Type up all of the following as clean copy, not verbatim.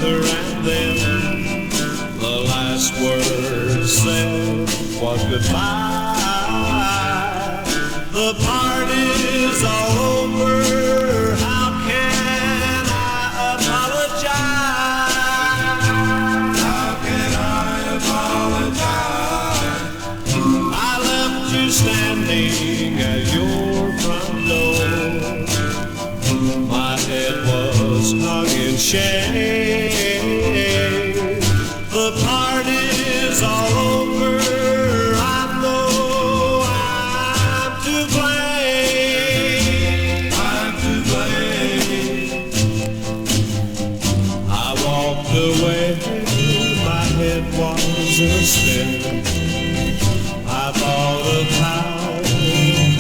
together, and then the last word said was goodbye. The party's all over. How can I apologize? How can I apologize? I left you standing at your front door. My head was hung in shame. The party's all over. I know I'm to blame. I'm to blame. I walked away. My head was a spin. I thought of how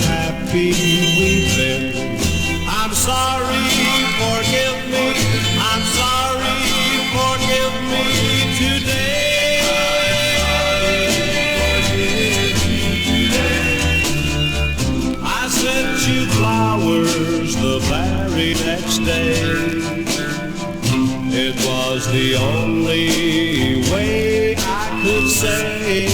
happy we've been. I'm sorry, forgive me. I'm sorry, forgive me today. I sent you flowers the very next day. It was the only way I could say